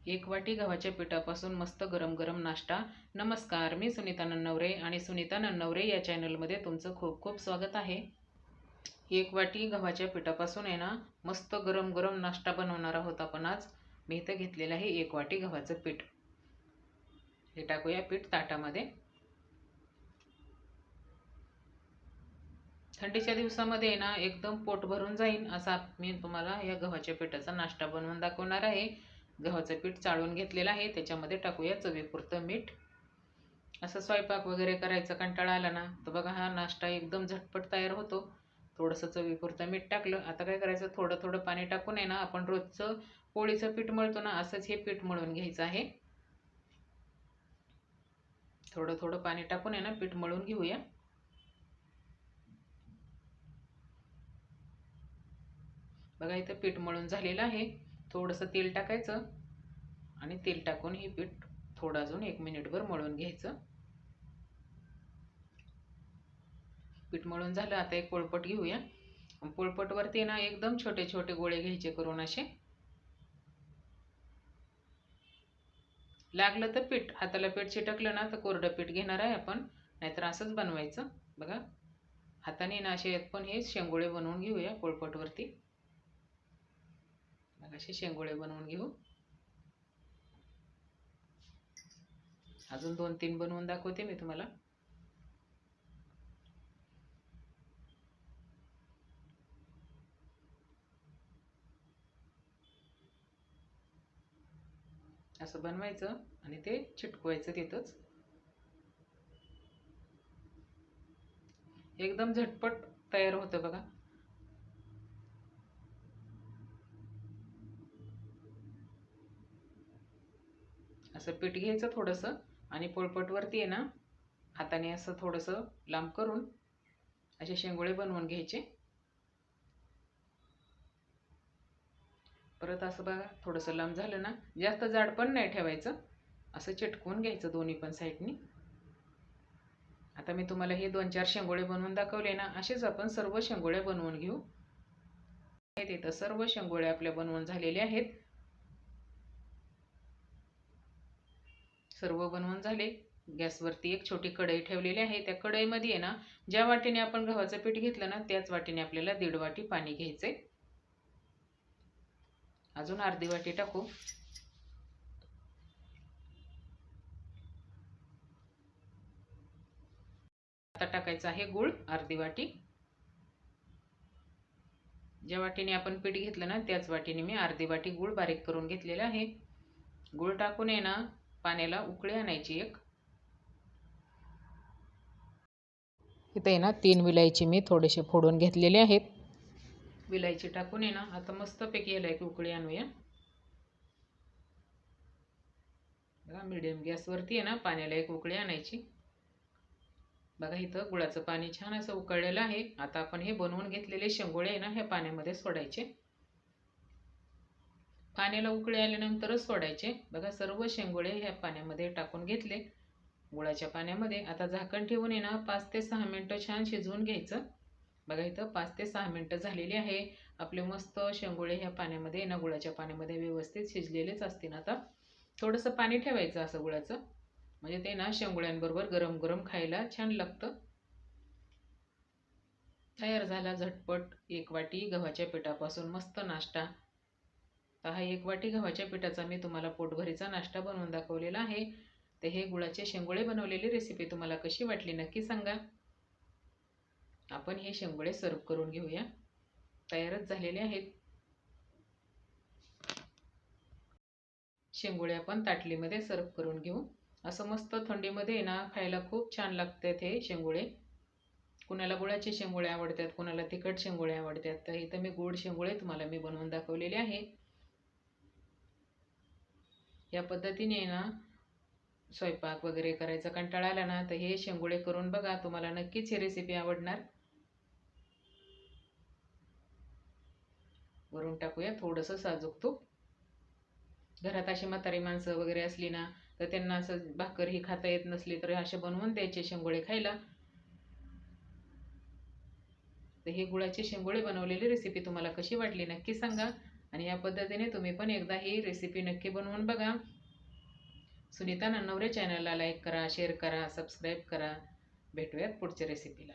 एक वाटी गव्हाच्या पिठापासून मस्त गरम गरम नाश्ता. नमस्कार, मी सुनीता नन्नवरे आणि सुनीता नन्नवरे या चॅनलमध्ये तुमचं खूप खूप स्वागत आहे. एक वाटी गव्हाच्या पिठापासून आहे ना मस्त गरम गरम नाश्ता बनवणार आहोत आपण आज. मी इथं घेतलेलं आहे 1 वाटी गव्हाचं पीठ. हे टाकूया पीठ ताटामध्ये. थंडीच्या दिवसामध्ये ना एकदम पोट भरून जाईल असा मी तुम्हाला या गव्हाच्या पिठाचा नाश्ता बनवून दाखवणार आहे. गव्हाचं पीठ चाळून घेतलेलं आहे, त्याच्यामध्ये टाकूया चवीपुरतं मीठ. असं स्वयंपाक वगैरे करायचा कंटाळा आला ना तर बघा हा नाश्ता एकदम झटपट तयार होतो. थोडंसं चवीपुरतं मीठ टाकलं. आता काय करायचं, थोडं थोडं पाणी टाकून आहे ना आपण रोजचं पोळीचं पीठ मळतो ना असंच हे पीठ मळून घ्यायचं आहे. थोडं थोडं पाणी टाकून आहे ना पीठ मळून घेऊया. बघा इथं पीठ मळून झालेलं आहे. थोडंसं तेल टाकायचं आणि तेल टाकून हे पीठ थोडं अजून 1 मिनिटभर मळून घ्यायचं. पीठ मळून झालं. आता एक पोळपट घेऊया. पोळपटवरती ना एकदम छोटे छोटे गोळे घ्यायचे करून असे. लागलं तर पीठ हाताला पीठ चिटकलं ना तर कोरडं पीठ घेणार आहे आपण, नाहीतर असंच बनवायचं. बघा हाताने ना असे पण हे शेंगोळे बनवून घेऊया पोळपटवरती. बघा असे शेंगोळे बनवून घेऊ. अजून 2-3 बनवून दाखवते मी तुम्हाला. असं बनवायचं आणि ते चिटकवायचं तिथंच. एकदम झटपट तयार होतं बघा. असं पीठ घ्यायचं थोडंसं आणि पोळपटवरती आहे ना हाताने असं थोडंसं लांब करून असे शेंगोळे बनवून घ्यायचे. परत असं बघा थोडंसं लांब झालं ना, जास्त जाड पण नाही ठेवायचं, असं चिटकवून घ्यायचं दोन्ही पण साईडनी. आता मी तुम्हाला हे 2-4 शेंगोळे बनवून दाखवले ना, असेच आपण सर्व शेंगोळे बनवून घेऊ. इथं सर्व शेंगोळे आपल्या बनवून झालेले आहेत. सर्व बनवून झाले. गॅसवरती एक छोटी कढई ठेवलेली आहे. त्या कढईमध्ये आहे ना ज्या वाटीने आपण गव्हाचं पीठ घेतलं ना त्याच वाटीने आपल्याला 1.5 वाटी पाणी घ्यायचंय. अजून अर्धी वाटी टाकू. आता टाकायचं आहे गूळ अर्धी वाटी. ज्या वाटीने आपण पीठ घेतलं ना त्याच वाटीने मी अर्धी वाटी गूळ बारीक करून घेतलेला आहे. गूळ टाकून आहे ना पाण्याला उकळी आणायची एक. इथे आहे ना 3 विलायची मी थोडेसे फोडून घेतलेले आहेत. विलायची टाकून आहे ना आता मस्तपैकी याला एक उकळी आणूया. बघा मीडियम गॅसवरती आहे ना पाण्याला एक उकळी आणायची. बघा इथं गुळाचं पाणी छान असं उकळलेलं आहे. आता आपण हे बनवून घेतलेले शेंगोळे आहे ना ह्या पाण्यामध्ये सोडायचे. पाण्याला उकळी आल्यानंतरच सोडायचे. बघा सर्व शेंगोळे ह्या पाण्यामध्ये टाकून घेतले गुळाच्या पाण्यामध्ये. आता झाकण ठेवून आहे ना 5 ते 6 मिनिटं छान शिजवून घ्यायचं. बघा इथं 5 ते 6 मिनिटं झालेली आहे. आपले मस्त शेंगोळे ह्या पाण्यामध्ये ना गुळाच्या पाण्यामध्ये व्यवस्थित शिजलेलेच असतील. आता थोडंसं पाणी ठेवायचं असं गुळाचं, म्हणजे ते ना शेंगोळ्यांबरोबर गरम गरम खायला छान लागतं. तयार झाला झटपट 1 वाटी गव्हाच्या पिठापासून मस्त नाश्ता. तर हा 1 वाटी गव्हाच्या पिठाचा मी तुम्हाला पोटभरीचा नाश्ता बनवून दाखवलेला आहे. तर हे गुळाचे शेंगोळे बनवलेली रेसिपी तुम्हाला कशी वाटली नक्की सांगा. आपण हे शेंगोळे सर्व करून घेऊया. तयारच झालेले आहेत. शेंगोळे आपण ताटलीमध्ये सर्व करून घेऊ. असं मस्त थंडीमध्ये ना खायला खूप छान लागतात हे शेंगोळे. कुणाला गुळाचे शेंगोळे आवडतात, कुणाला तिखट शेंगोळे आवडतात. तर इथं मी गोड शेंगोळे तुम्हाला मी बनवून दाखवलेले आहे. या पद्धतीने ना स्वयंपाक वगैरे करायचा कंटाळा आला ना तर हे शेंगोळे करून बघा, तुम्हाला नक्कीच ही रेसिपी आवडणार. वरून टाकूया थोडंसं साजूक तूप. घरात अशी म्हातारी माणसं वगैरे असली ना तर त्यांना असं भाकर ही खाता येत नसली तर असे बनवून द्यायचे शेंगोळे खायला. तर हे गुळाचे शेंगोळे बनवलेली रेसिपी तुम्हाला कशी वाटली नक्की सांगा. आणि या पद्धतीने तुम्ही पण एकदा ही रेसिपी नक्की बनवून बघा. सुनीता नन्नवरे चॅनलला लाईक करा, शेअर करा, सबस्क्राईब करा. भेटूयात पुढच्या रेसिपीला.